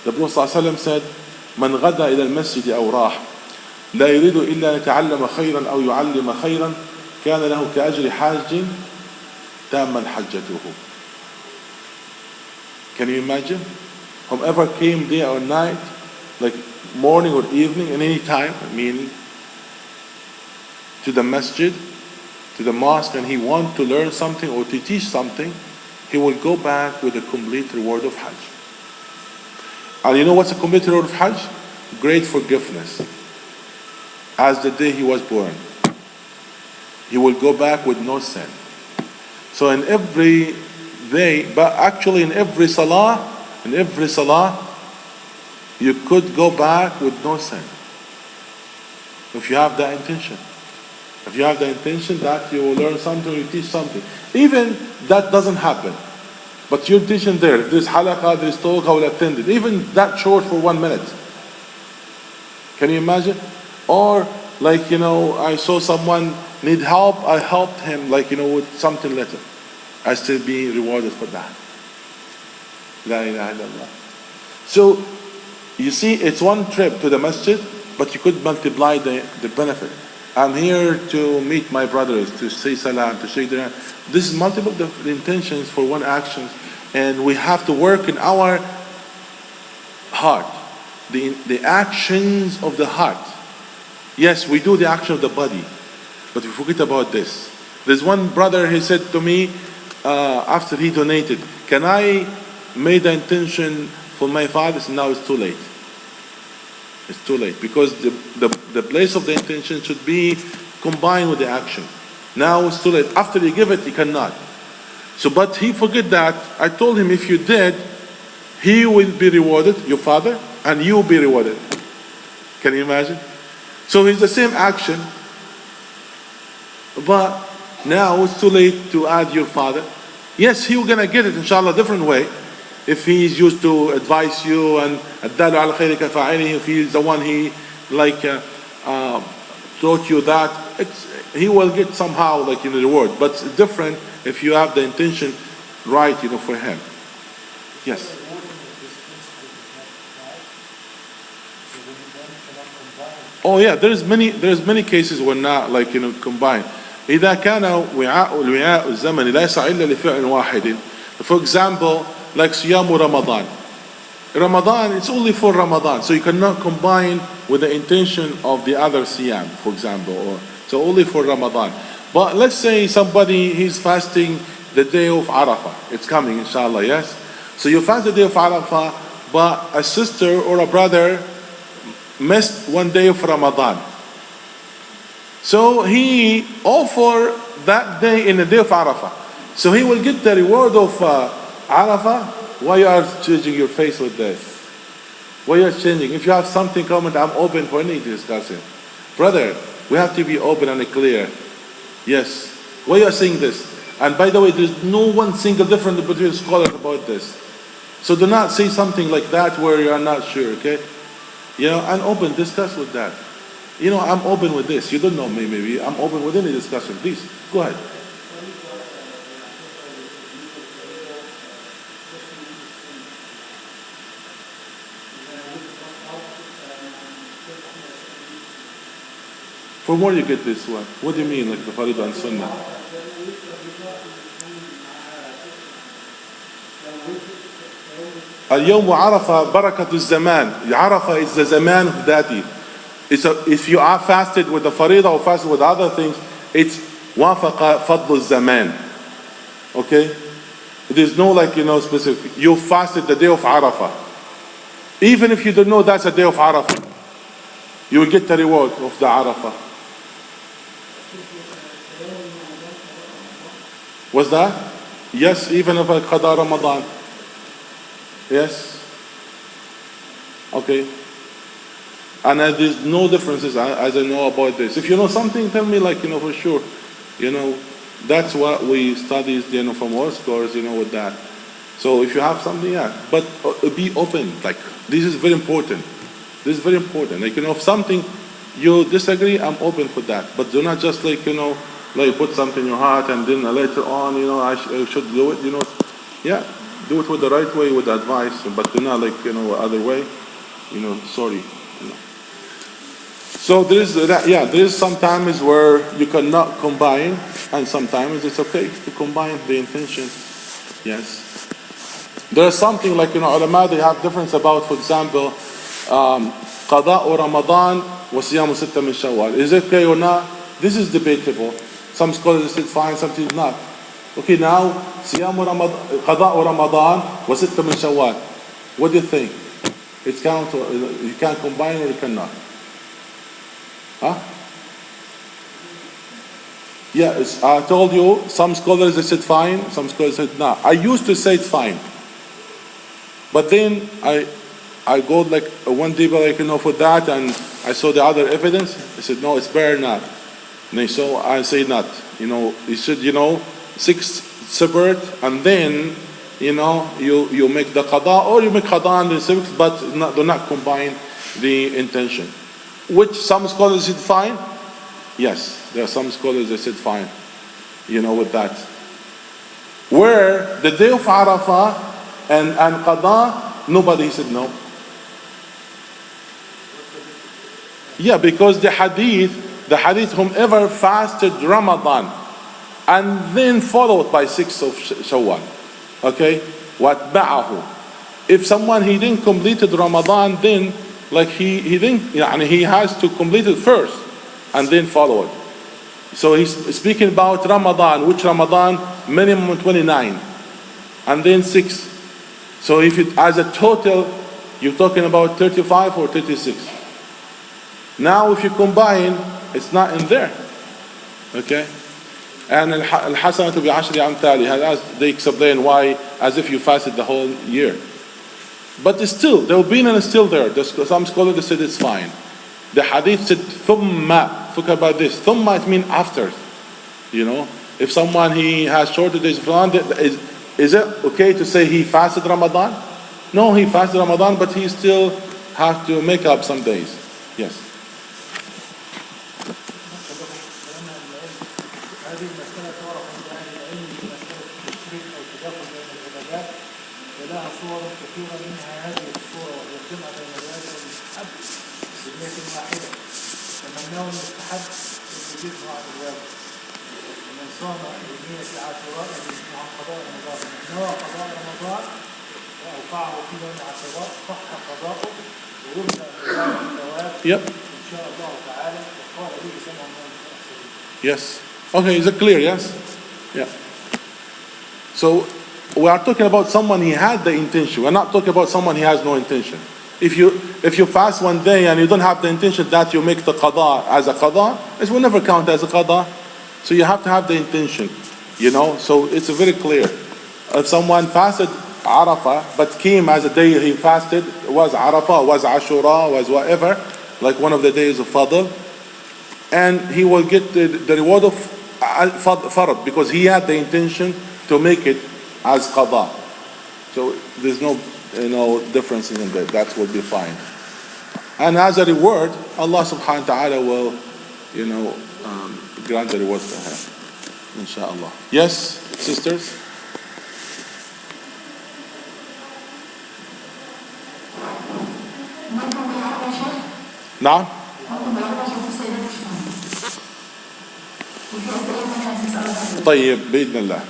The Prophet ﷺ said, من غدا إلى المسجد أو راح لا يريد إلا أن يتعلم خيرا أو يعلم خيرا كان له كأجر حاج تاما حجته. Can you imagine? Whomever came day or night, like morning or evening, and any time, meaning to the masjid, to the mosque, and he wants to learn something or to teach something, he will go back with a complete reward of Hajj. And you know what's a complete reward of Hajj? Great forgiveness. As the day he was born. He will go back with no sin. So in every day, but actually in every salah, you could go back with no sin. If you have that intention. If you have the intention that you will learn something, you teach something. Even that doesn't happen. But your intention there, if there's halaqah, there's talk, I will attend it. Even that short for 1 minute. Can you imagine? Or like, I saw someone need help, I helped him, with something little. I still be rewarded for that. La ilaha illallah. So, you see, it's one trip to the masjid, but you could multiply the benefit. I'm here to meet my brothers, to say salam, to shake their hand. This is multiple the intentions for one action, and we have to work in our heart, the actions of the heart. Yes, we do the action of the body, but we forget about this. There's one brother, he said to me, after he donated, can I make the intention for my father? So now it's too late. It's too late, because the place of the intention should be combined with the action. Now it's too late. After you give it, he cannot. So, but he forget that. I told him, if you did, he will be rewarded, your father, and you will be rewarded. Can you imagine? So it's the same action, but now it's too late to add your father. Yes, he's gonna get it, inshallah, different way. If he's used to advise you, and الدال على خير كفاعله, if he's the one taught you that, he will get somehow the reward. But it's different if you have the intention right, for him. Yes. Oh yeah, there's many cases where not combined. إذا كان الوعاء الزمني لا يسع إلا لفعل واحد. For example, like صيام Ramadan. Ramadan, it's only for Ramadan, so you cannot combine with the intention of the other siyam, for example, so only for Ramadan. But let's say somebody, he's fasting the day of Arafah. It's coming, inshallah, yes? So you fast the day of Arafah, but a sister or a brother missed one day of Ramadan. So he offered that day in the day of Arafah. So he will get the reward of Arafah. Why you are changing your face with this? Why you are changing? If you have something comment, I'm open for any discussion. Brother, we have to be open and clear. Yes. Why you are saying this? And by the way, there's no one single difference between scholars about this. So do not say something like that where you are not sure, okay? And open, discuss with that. I'm open with this. You don't know me, maybe. I'm open with any discussion. Please, go ahead. From where you get this one? What do you mean, like the Faridah and Sunnah? اليوم عرفة بركة الزمان. عرفة is the zaman of that. If you are fasted with the Faridah or fasted with other things, it's وافق فضل الزمان. Okay? There's no specific. You fasted the day of Arafah. Even if you don't know that's the day of Arafah, you will get the reward of the Arafah. Was that? Yes, even if I qada Ramadan. Yes. Okay. And there's no differences as I know about this. If you know something, tell me for sure. That's what we studied from our scholars, with that. So if you have something, yeah. But be open. This is very important. This is very important. If something you disagree, I'm open for that. But do not just Like put something in your heart and then later on, I should do it, Yeah, do it with the right way, with advice, but not like, other way, sorry. So there is some times where you cannot combine, and sometimes it's okay to combine the intention. Yes. There's something like, ulama, they have difference about, for example, qada'u Ramadan wa siyamu sitta min Shawwal. Is it okay or not? This is debatable. Some scholars say fine, some say not. Okay, now, siyamu Ramadan, qada'u Ramadan wa sitta min Shawwal. What do you think? It count, you can combine or you cannot? Huh? Yeah, I told you, some scholars they said fine, some scholars said no. I used to say it's fine. But then I go like one deeper, for that, and I saw the other evidence. I said, no, it's better not. And so I say not. You should, 6 separate, and then, you make the qada, or you make qada and the 6, but do not combine the intention. Which some scholars said fine. Yes, there are some scholars that said fine, with that. Where the day of Arafah and qada, nobody said no. Yeah, because the hadith, whomever fasted Ramadan and then followed by 6 of Shawwal, okay, وَاتْبَعَهُ. If someone, he didn't complete Ramadan, then like he didn't, he has to complete it first and then follow it. So he's speaking about Ramadan, which Ramadan, minimum 29, and then 6. So if it as a total, you're talking about 35 or 36. Now if you combine, it's not in there. Okay? And al-hasanatu bi'ashri amthaliha, as they explain why, as if you fasted the whole year. But still, the opinion is still there. Some scholars said it's fine. The hadith said thumma. Talk about this. Thumma, it means after. If someone he has shorter days of Ramadan, is it okay to say he fasted Ramadan? No, he fasted Ramadan, but he still have to make up some days. Yes. ولها صور كثيرة منها هذه الصورة وهي الجمع بين الواجب والمستحب بنية واحدة. فمنه المستحب يجيبه عن الواجب. ومن صام بنية عاشوراء يجيبه عن قضاء رمضان. من نوى قضاء رمضان وأوقعه في يوم عاشوراء صح قضاءه ويبدأ الثواب إن شاء الله تعالى وقال به سمع الله المتأخرين. Yes. Okay, is it clear? Yes. Yeah. So we are talking about someone he had the intention. We're not talking about someone he has no intention. If you fast one day and you don't have the intention that you make the qada as a qada, it will never count as a qada. So you have to have the intention, So it's very clear. If someone fasted Arafah but came as a day he fasted, was Arafah, was Ashura, was whatever, like one of the days of Fadl, and he will get the reward of Farad because he had the intention to make it as qada. So there's no difference in that. That will be fine. And as a reward, Allah subhanahu wa ta'ala will grant the reward to her. Inshallah. Yes, sisters? نعم. طيب بإذن الله.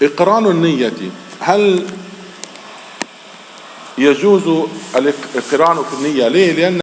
إقران النية، هل يجوز الإقران في النية؟ ليه؟ لأن